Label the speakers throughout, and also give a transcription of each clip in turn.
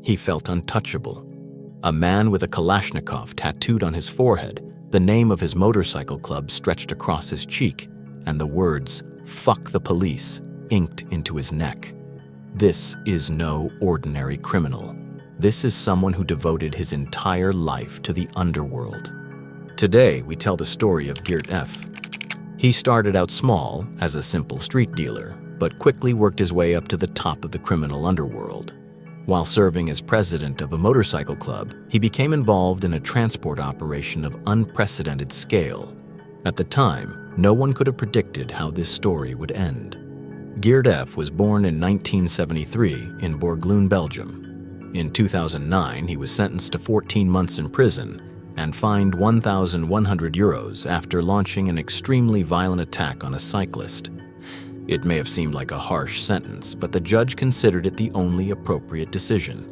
Speaker 1: he felt untouchable. A man with a Kalashnikov tattooed on his forehead, the name of his motorcycle club stretched across his cheek, and the words, "Fuck the police," inked into his neck. This is no ordinary criminal. This is someone who devoted his entire life to the underworld. Today, we tell the story of Geert F. He started out small as a simple street dealer, but quickly worked his way up to the top of the criminal underworld. While serving as president of a motorcycle club, he became involved in a transport operation of unprecedented scale. At the time, no one could have predicted how this story would end. Geert F was born in 1973 in Bourgogne, Belgium. In 2009, he was sentenced to 14 months in prison and fined €1,100 after launching an extremely violent attack on a cyclist. It may have seemed like a harsh sentence, but the judge considered it the only appropriate decision.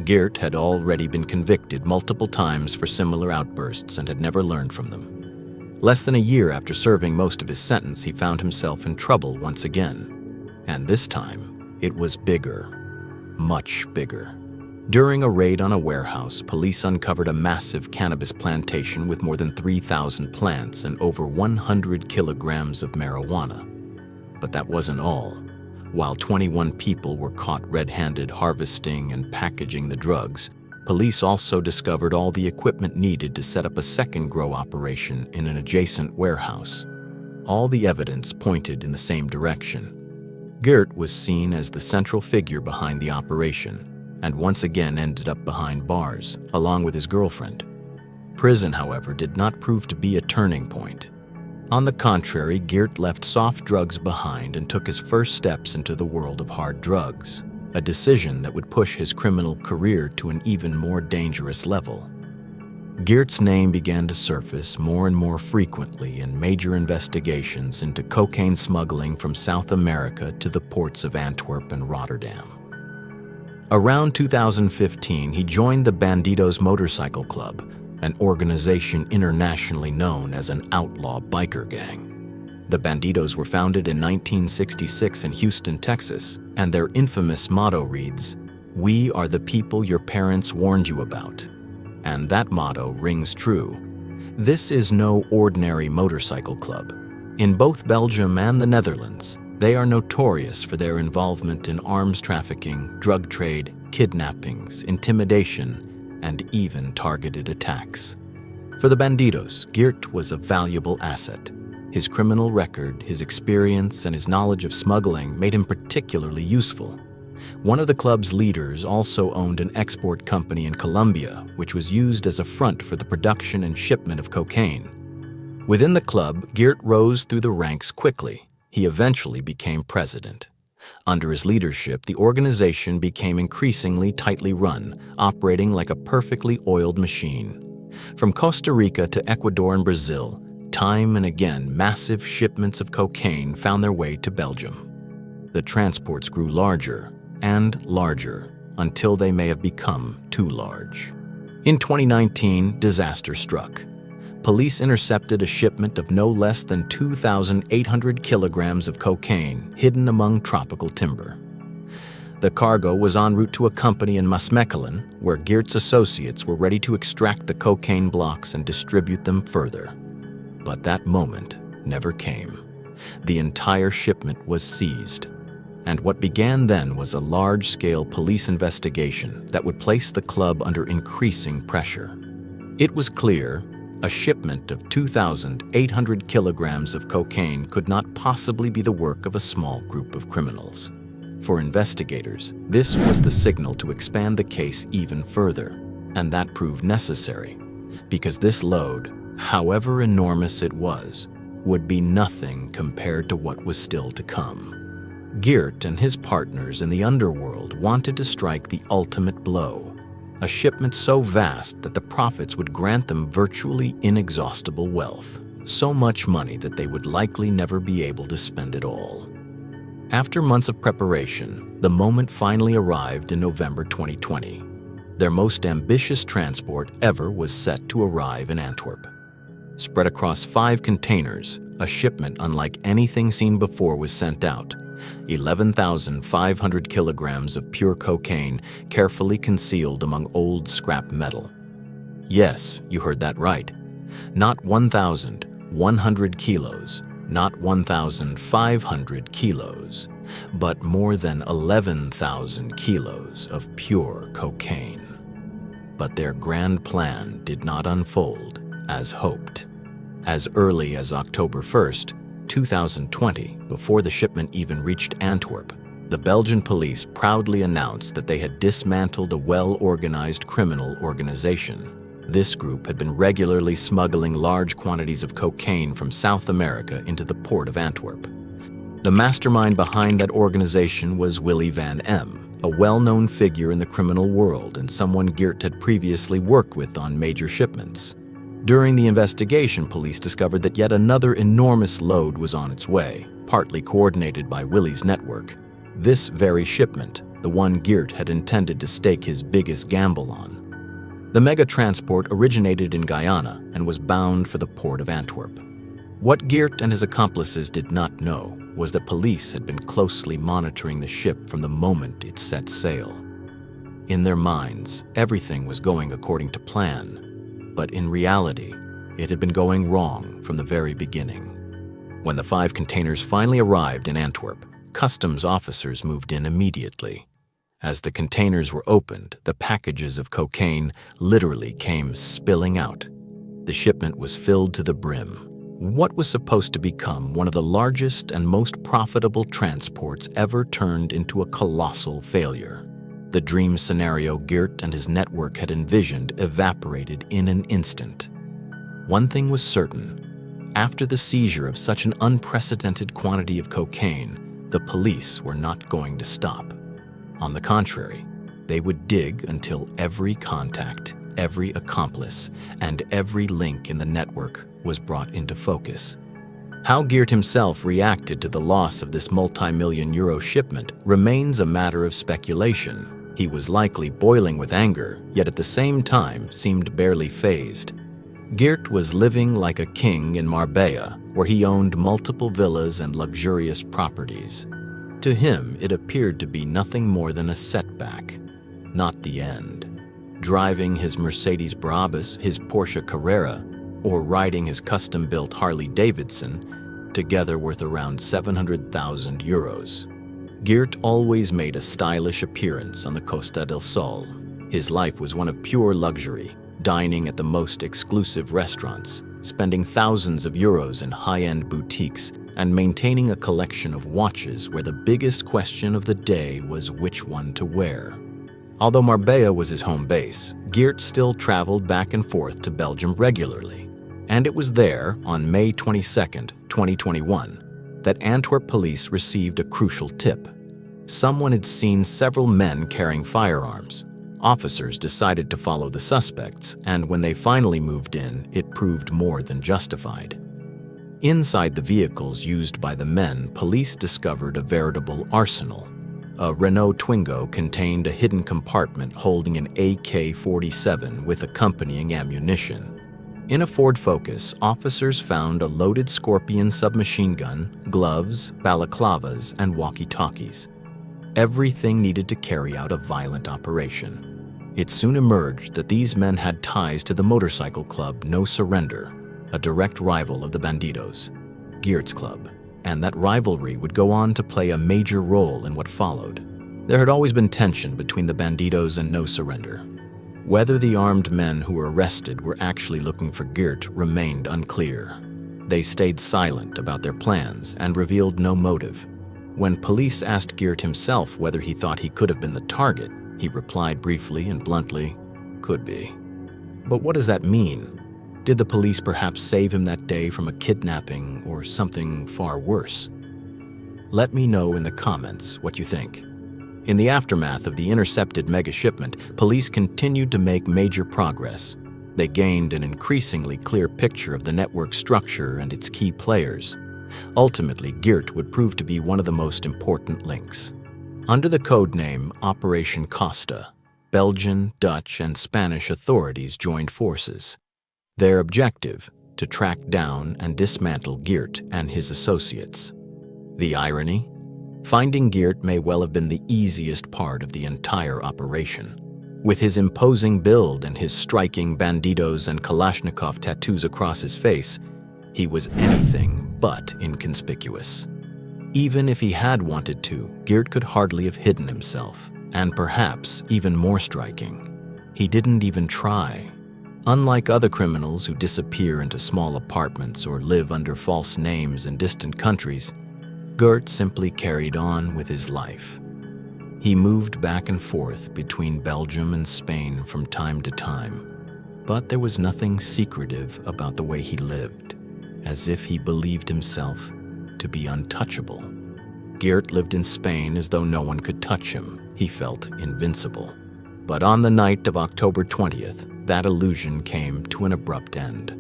Speaker 1: Geert had already been convicted multiple times for similar outbursts and had never learned from them. Less than a year after serving most of his sentence, he found himself in trouble once again. And this time, it was bigger. Much bigger. During a raid on a warehouse, police uncovered a massive cannabis plantation with more than 3,000 plants and over 100 kilograms of marijuana. But that wasn't all. While 21 people were caught red-handed harvesting and packaging the drugs, police also discovered all the equipment needed to set up a second grow operation in an adjacent warehouse. All the evidence pointed in the same direction. Geert was seen as the central figure behind the operation, and once again ended up behind bars, along with his girlfriend. Prison, however, did not prove to be a turning point. On the contrary, Geert left soft drugs behind and took his first steps into the world of hard drugs, a decision that would push his criminal career to an even more dangerous level. Geert's name began to surface more and more frequently in major investigations into cocaine smuggling from South America to the ports of Antwerp and Rotterdam. Around 2015, he joined the Bandidos motorcycle club, an organization internationally known as an outlaw biker gang. The Bandidos were founded in 1966 in Houston, Texas, and their infamous motto reads, "We are the people your parents warned you about." And that motto rings true. This is no ordinary motorcycle club. In both Belgium and the Netherlands, they are notorious for their involvement in arms trafficking, drug trade, kidnappings, intimidation, and even targeted attacks. For the Bandidos, Geert was a valuable asset. His criminal record, his experience, and his knowledge of smuggling made him particularly useful. One of the club's leaders also owned an export company in Colombia, which was used as a front for the production and shipment of cocaine. Within the club, Geert rose through the ranks quickly. He eventually became president. Under his leadership, the organization became increasingly tightly run, operating like a perfectly oiled machine. From Costa Rica to Ecuador and Brazil, time and again, massive shipments of cocaine found their way to Belgium. The transports grew larger and larger until they may have become too large. In 2019, disaster struck. Police intercepted a shipment of no less than 2,800 kilograms of cocaine hidden among tropical timber. The cargo was en route to a company in Maasmechelen, where Geert's associates were ready to extract the cocaine blocks and distribute them further. But that moment never came. The entire shipment was seized. And what began then was a large-scale police investigation that would place the club under increasing pressure. It was clear a shipment of 2,800 kilograms of cocaine could not possibly be the work of a small group of criminals. For investigators, this was the signal to expand the case even further, and that proved necessary, because this load, however enormous it was, would be nothing compared to what was still to come. Geert and his partners in the underworld wanted to strike the ultimate blow, a shipment so vast that the profits would grant them virtually inexhaustible wealth, so much money that they would likely never be able to spend it all. After months of preparation, the moment finally arrived in November 2020. Their most ambitious transport ever was set to arrive in Antwerp. Spread across 5 containers, a shipment unlike anything seen before was sent out, 11,500 kilograms of pure cocaine carefully concealed among old scrap metal. Yes, you heard that right. Not 1,100 kilos, not 1,500 kilos, but more than 11,000 kilos of pure cocaine. But their grand plan did not unfold as hoped. As early as October 1st, 2020, before the shipment even reached Antwerp, the Belgian police proudly announced that they had dismantled a well-organized criminal organization. This group had been regularly smuggling large quantities of cocaine from South America into the port of Antwerp. The mastermind behind that organization was Willy van M., a well-known figure in the criminal world and someone Geert had previously worked with on major shipments. During the investigation, police discovered that yet another enormous load was on its way, partly coordinated by Willy's network. This very shipment, the one Geert had intended to stake his biggest gamble on. The mega-transport originated in Guyana and was bound for the port of Antwerp. What Geert and his accomplices did not know was that police had been closely monitoring the ship from the moment it set sail. In their minds, everything was going according to plan, but in reality, it had been going wrong from the very beginning. When the 5 containers finally arrived in Antwerp, customs officers moved in immediately. As the containers were opened, the packages of cocaine literally came spilling out. The shipment was filled to the brim. What was supposed to become one of the largest and most profitable transports ever turned into a colossal failure. The dream scenario Geert and his network had envisioned evaporated in an instant. One thing was certain. After the seizure of such an unprecedented quantity of cocaine, the police were not going to stop. On the contrary, they would dig until every contact, every accomplice, and every link in the network was brought into focus. How Geert himself reacted to the loss of this multi-million-euro shipment remains a matter of speculation. He was likely boiling with anger, yet at the same time seemed barely fazed. Geert was living like a king in Marbella, where he owned multiple villas and luxurious properties. To him, it appeared to be nothing more than a setback, not the end. Driving his Mercedes Brabus, his Porsche Carrera, or riding his custom-built Harley-Davidson, together worth around 700,000 euros. Geert always made a stylish appearance on the Costa del Sol. His life was one of pure luxury, dining at the most exclusive restaurants, spending thousands of euros in high-end boutiques, and maintaining a collection of watches where the biggest question of the day was which one to wear. Although Marbella was his home base, Geert still traveled back and forth to Belgium regularly. And it was there, on May 22, 2021, that Antwerp police received a crucial tip. Someone had seen several men carrying firearms. Officers decided to follow the suspects, and when they finally moved in, it proved more than justified. Inside the vehicles used by the men, police discovered a veritable arsenal. A Renault Twingo contained a hidden compartment holding an AK-47 with accompanying ammunition. In a Ford Focus, officers found a loaded Scorpion submachine gun, gloves, balaclavas, and walkie-talkies. Everything needed to carry out a violent operation. It soon emerged that these men had ties to the motorcycle club No Surrender, a direct rival of the Bandidos, Geert's club, and that rivalry would go on to play a major role in what followed. There had always been tension between the Bandidos and No Surrender. Whether the armed men who were arrested were actually looking for Geert remained unclear. They stayed silent about their plans and revealed no motive. When police asked Geert himself whether he thought he could have been the target, he replied briefly and bluntly, "Could be." But what does that mean? Did the police perhaps save him that day from a kidnapping or something far worse? Let me know in the comments what you think. In the aftermath of the intercepted mega-shipment, police continued to make major progress. They gained an increasingly clear picture of the network structure and its key players. Ultimately, Geert would prove to be one of the most important links. Under the codename Operation Costa, Belgian, Dutch, and Spanish authorities joined forces. Their objective, to track down and dismantle Geert and his associates. The irony? Finding Geert may well have been the easiest part of the entire operation. With his imposing build and his striking Bandidos and Kalashnikov tattoos across his face, he was anything but inconspicuous. Even if he had wanted to, Geert could hardly have hidden himself, and perhaps even more striking, he didn't even try. Unlike other criminals who disappear into small apartments or live under false names in distant countries, Geert simply carried on with his life. He moved back and forth between Belgium and Spain from time to time, but there was nothing secretive about the way he lived, as if he believed himself to be untouchable. Geert lived in Spain as though no one could touch him. He felt invincible. But on the night of October 20th, that illusion came to an abrupt end.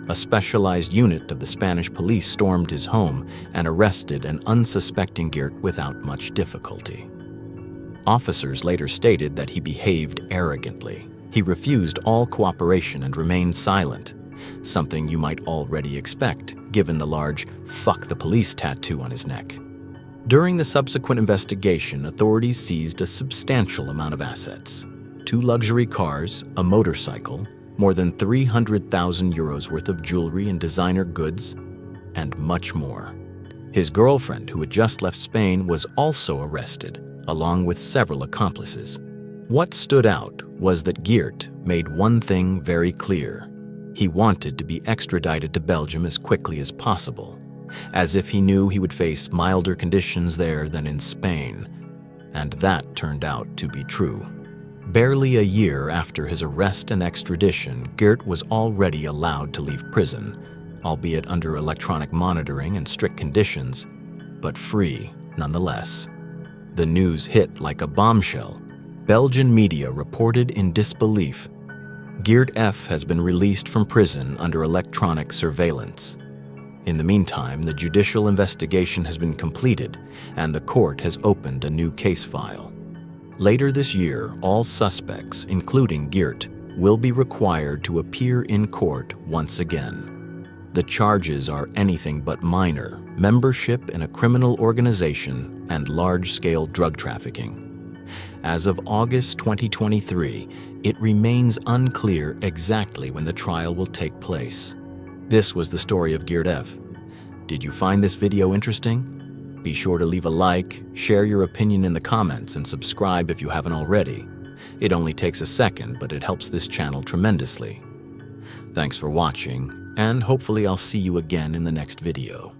Speaker 1: A specialized unit of the Spanish police stormed his home and arrested an unsuspecting Geert without much difficulty. Officers later stated that he behaved arrogantly. He refused all cooperation and remained silent, something you might already expect given the large "fuck the police" tattoo on his neck. During the subsequent investigation, authorities seized a substantial amount of assets: 2 luxury cars, a motorcycle, more than 300,000 euros worth of jewelry and designer goods, and much more. His girlfriend, who had just left Spain, was also arrested, along with several accomplices. What stood out was that Geert made one thing very clear. He wanted to be extradited to Belgium as quickly as possible, as if he knew he would face milder conditions there than in Spain, and that turned out to be true. Barely a year after his arrest and extradition, Geert was already allowed to leave prison, albeit under electronic monitoring and strict conditions, but free nonetheless. The news hit like a bombshell. Belgian media reported in disbelief. Geert F has been released from prison under electronic surveillance. In the meantime, the judicial investigation has been completed, and the court has opened a new case file. Later this year, all suspects, including Geert, will be required to appear in court once again. The charges are anything but minor: membership in a criminal organization and large-scale drug trafficking. As of August 2023, it remains unclear exactly when the trial will take place. This was the story of Geert F. Did you find this video interesting? Be sure to leave a like, share your opinion in the comments, and subscribe if you haven't already. It only takes a second, but it helps this channel tremendously. Thanks for watching, and hopefully I'll see you again in the next video.